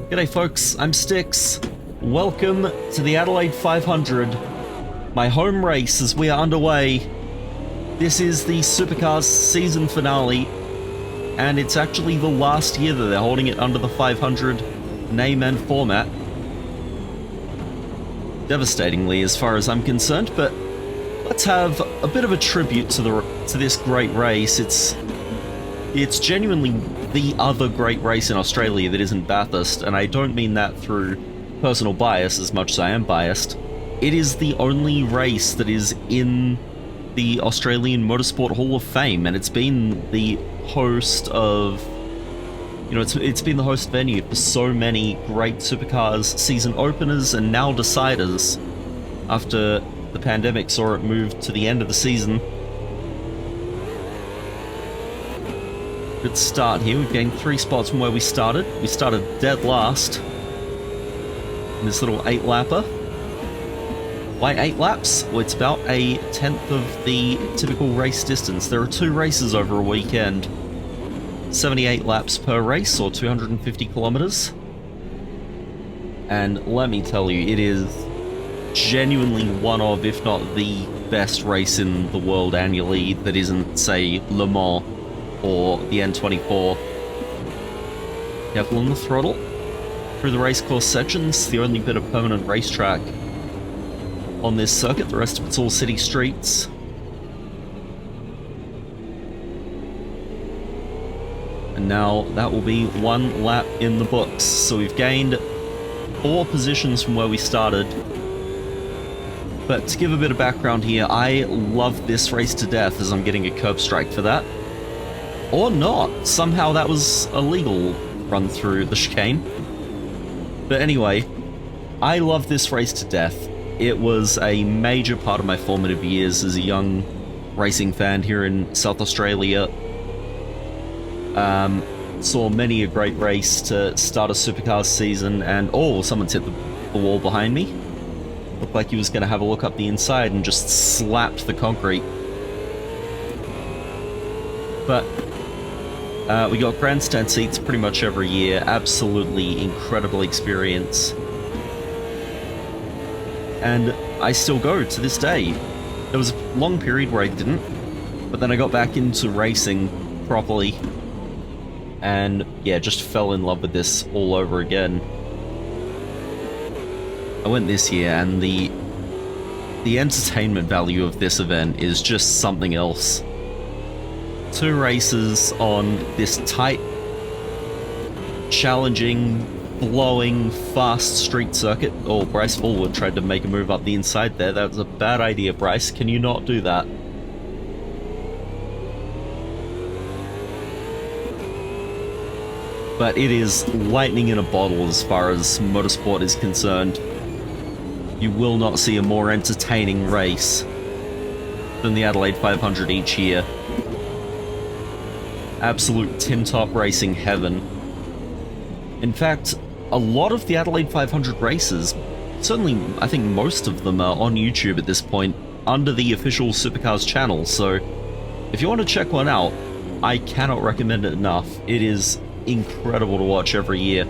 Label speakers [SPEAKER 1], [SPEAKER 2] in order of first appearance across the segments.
[SPEAKER 1] G'day folks, I'm Styx. Welcome to the Adelaide 500, my home race as we are underway. This is the Supercars season finale, and it's actually the last year that they're holding it under the 500 name and format. Devastatingly as far as I'm concerned, but let's have a bit of a tribute to this great race. It's genuinely the other great race in Australia that isn't Bathurst, and I don't mean that through personal bias as much as I am biased. It is the only race that is in the Australian Motorsport Hall of Fame, and it's been the host of, it's been the host venue for so many great Supercars season openers and now deciders after the pandemic saw it move to the end of the season. Good start here. We've gained 3 spots from where we started. We started dead last in this little 8-lapper. Why 8 laps? Well, it's about a tenth of the typical race distance. There are 2 races over a weekend. 78 laps per race, or 250 kilometers. And let me tell you, it is genuinely one of, if not the best race in the world annually that isn't, say, Le Mans or the N24. Careful on the throttle. Through the racecourse sections, the only bit of permanent racetrack on this circuit. The rest of it's all city streets. And now that will be 1 lap in the books. So we've gained 4 positions from where we started. But to give a bit of background here, I love this race to death as I'm getting a curb strike for that. Or not. Somehow that was a legal run through the chicane. But anyway, I love this race to death. It was a major part of my formative years as a young racing fan here in South Australia. Saw many a great race to start a Supercars season, and oh, someone's hit the wall behind me. Looked like he was going to have a look up the inside and just slapped the concrete. But we got grandstand seats pretty much every year. Absolutely incredible experience. And I still go to this day. There was a long period where I didn't, but then I got back into racing properly. And yeah, just fell in love with this all over again. I went this year, and the entertainment value of this event is just something else. 2 races on this tight, challenging, blowing, fast street circuit. Oh, Bryce Fullwood tried to make a move up the inside there. That was a bad idea, Bryce. Can you not do that? But it is lightning in a bottle as far as motorsport is concerned. You will not see a more entertaining race than the Adelaide 500 each year. Absolute tin-top racing heaven. In fact, a lot of the Adelaide 500 races, certainly I think most of them are on YouTube at this point, under the official Supercars channel, so if you want to check one out, I cannot recommend it enough. It is incredible to watch every year.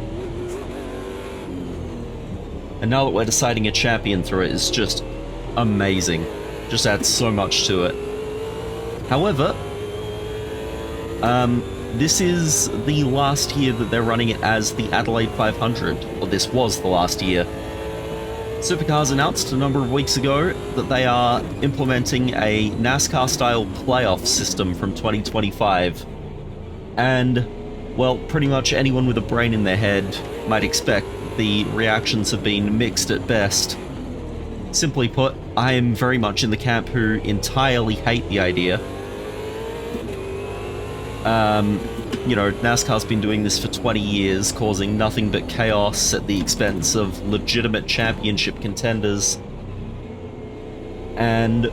[SPEAKER 1] And now that we're deciding a champion through it, it's just amazing. Just adds so much to it. However, this is the last year that they're running it as the Adelaide 500, or this was the last year. Supercars announced a number of weeks ago that they are implementing a NASCAR-style playoff system from 2025. And, well, pretty much anyone with a brain in their head might expect the reactions have been mixed at best. Simply put, I am very much in the camp who entirely hate the idea. NASCAR's been doing this for 20 years, causing nothing but chaos at the expense of legitimate championship contenders. And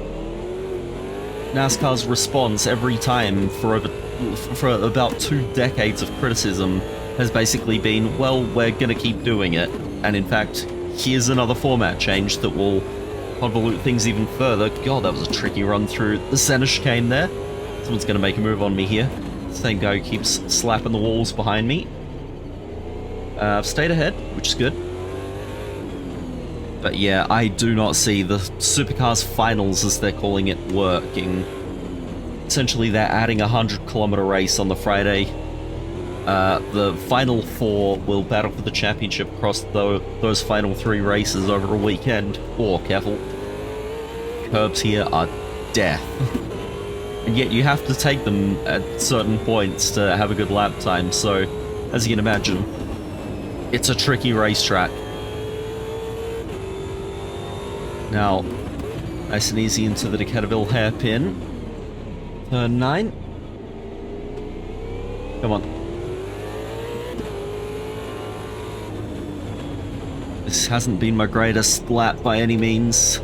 [SPEAKER 1] NASCAR's response every time for about 2 decades of criticism has basically been, well, we're gonna keep doing it. And in fact, here's another format change that will convolute things even further. God, that was a tricky run through the center chicane there. Someone's gonna make a move on me here. Same guy who keeps slapping the walls behind me. I've stayed ahead, which is good. But yeah, I do not see the Supercars finals, as they're calling it, working. Essentially, they're adding a 100-kilometer race on the Friday. The final 4 will battle for the championship across those final 3 races over a weekend. Oh, careful. Curbs here are death. And yet you have to take them at certain points to have a good lap time, so as you can imagine, it's a tricky racetrack. Now, nice and easy into the Decaturville hairpin. Turn 9. Come on. This hasn't been my greatest lap by any means.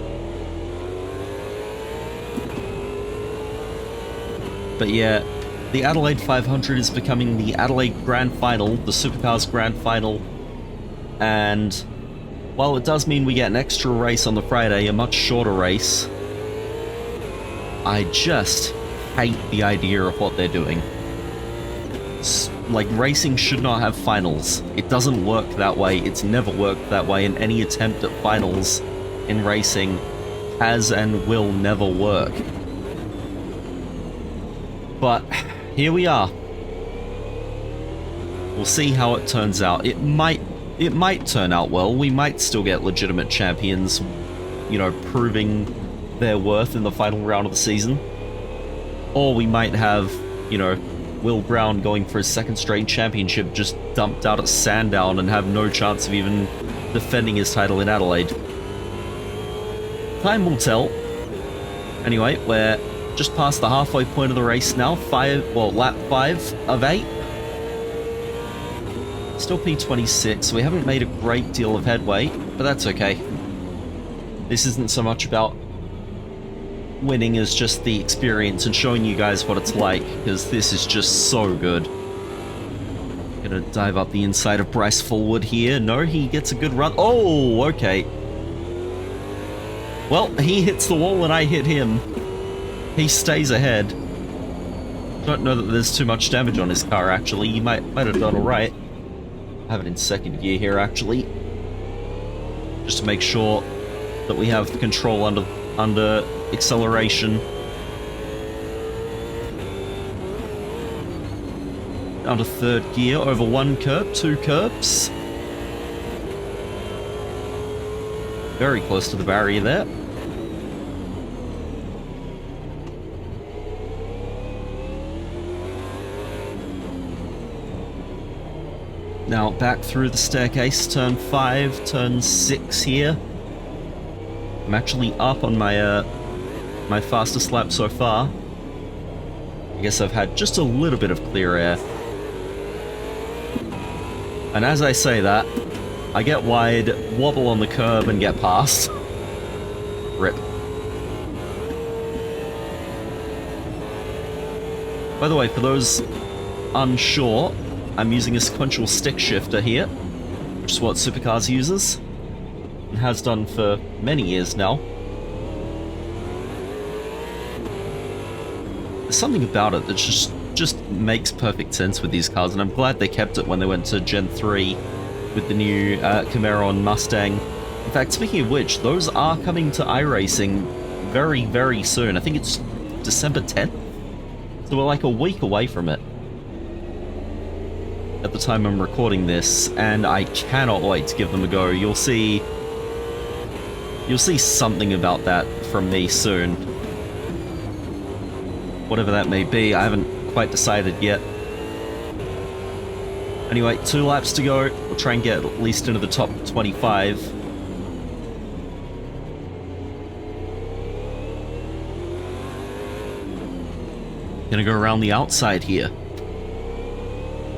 [SPEAKER 1] But yeah, the Adelaide 500 is becoming the Adelaide Grand Final, the Supercars Grand Final. And while it does mean we get an extra race on the Friday, a much shorter race, I just hate the idea of what they're doing. Like, racing should not have finals. It doesn't work that way. It's never worked that way, and any attempt at finals in racing has and will never work. But here we are. We'll see how it turns out. It might turn out well. We might still get legitimate champions, you know, proving their worth in the final round of the season. Or we might have, you know, Will Brown going for his 2nd straight championship just dumped out at Sandown and have no chance of even defending his title in Adelaide. Time will tell. Anyway, we're just past the halfway point of the race now. Lap 5 of 8. Still P26, so we haven't made a great deal of headway, but that's okay. This isn't so much about winning as just the experience and showing you guys what it's like, because this is just so good. Gonna dive up the inside of Bryce Fullwood here. No, he gets a good run. Oh, okay. Well, he hits the wall and I hit him. He stays ahead. Don't know that there's too much damage on his car, actually. He might have done alright. I have it in 2nd gear here, actually. Just to make sure that we have control under acceleration. Down to 3rd gear, over 1 curb, 2 curbs. Very close to the barrier there. Now back through the staircase, turn 5, turn 6 here. I'm actually up on my my fastest lap so far. I guess I've had just a little bit of clear air. And as I say that, I get wide, wobble on the curb and get past. Rip. By the way, for those unsure, I'm using a sequential stick shifter here, which is what Supercars uses, and has done for many years now. There's something about it that just makes perfect sense with these cars, and I'm glad they kept it when they went to Gen 3 with the new Camaro and Mustang. In fact, speaking of which, those are coming to iRacing very, very soon. I think it's December 10th, so we're like a week away from it at the time I'm recording this, and I cannot wait to give them a go. You'll see something about that from me soon. Whatever that may be, I haven't quite decided yet. Anyway, 2 laps to go. We'll try and get at least into the top 25. Gonna go around the outside here.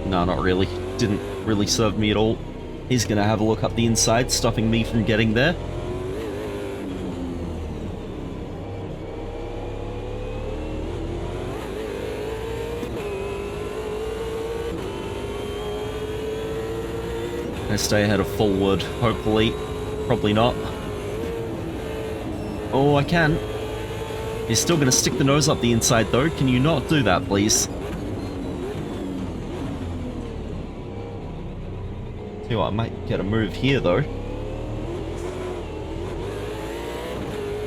[SPEAKER 1] No, not really. Didn't really serve me at all. He's gonna have a look up the inside, stopping me from getting there. I stay ahead of Fullwood, hopefully. Probably not. Oh, I can. He's still gonna stick the nose up the inside though. Can you not do that, please? You know, I might get a move here, though.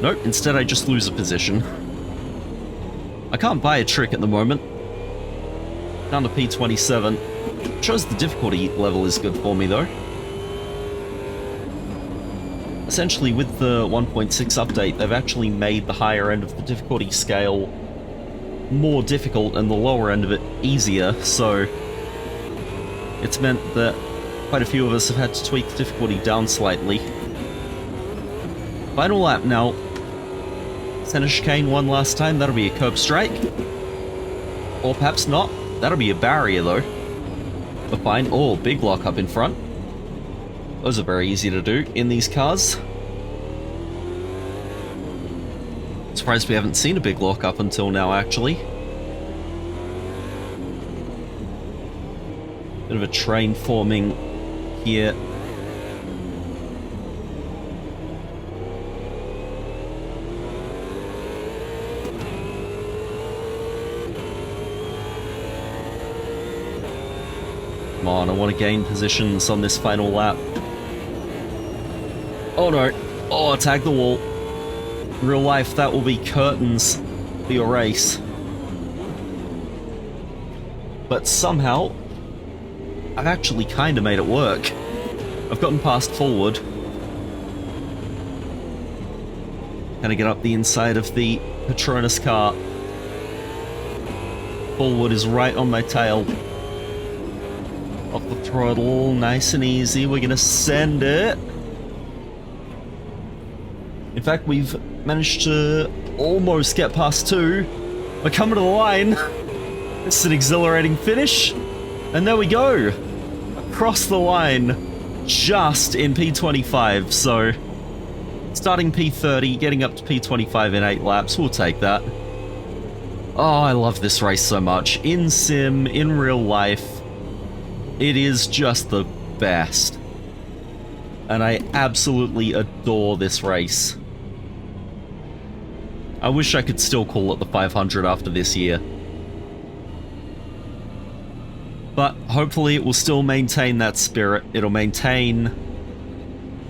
[SPEAKER 1] Nope, instead I just lose a position. I can't buy a trick at the moment. Down to P27. Shows the difficulty level is good for me, though. Essentially, with the 1.6 update, they've actually made the higher end of the difficulty scale more difficult and the lower end of it easier, so it's meant that quite a few of us have had to tweak the difficulty down slightly. Final lap now. Center chicane one last time, that'll be a curb strike. Or perhaps not. That'll be a barrier, though. But fine. Oh, big lock up in front. Those are very easy to do in these cars. Surprised we haven't seen a big lock up until now, actually. Bit of a train forming here. Come on, I want to gain positions on this final lap. Oh no. Oh, I tagged the wall. In real life, that will be curtains for your race. But somehow, I've actually kind of made it work. I've gotten past Forward. Gonna get up the inside of the Patronus car. Forward is right on my tail. Off the throttle, nice and easy. We're gonna send it. In fact, we've managed to almost get past 2. We're coming to the line. It's an exhilarating finish. And there we go. Across the line, just in P25. So, starting P30, getting up to P25 in 8 laps. We'll take that. Oh, I love this race so much. In sim, in real life. It is just the best. And I absolutely adore this race. I wish I could still call it the 500 after this year. But hopefully it will still maintain that spirit. It'll maintain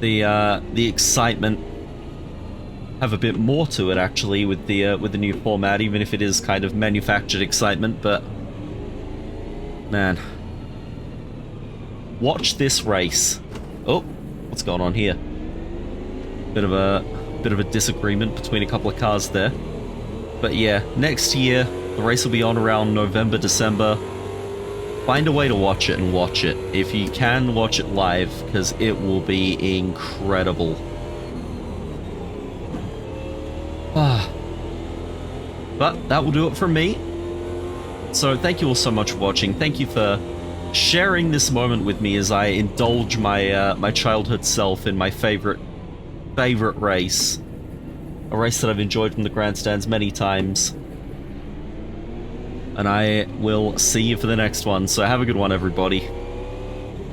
[SPEAKER 1] the excitement. Have a bit more to it, actually, with the new format, even if it is kind of manufactured excitement, but man. Watch this race. Oh, what's going on here? Bit of a disagreement between a couple of cars there. But yeah, next year the race will be on around November, December. Find a way to watch it and watch it. If you can, watch it live, because it will be incredible. But that will do it from me. So thank you all so much for watching. Thank you for sharing this moment with me as I indulge my my childhood self in my favorite race. A race that I've enjoyed from the grandstands many times. And I will see you for the next one, so have a good one, everybody.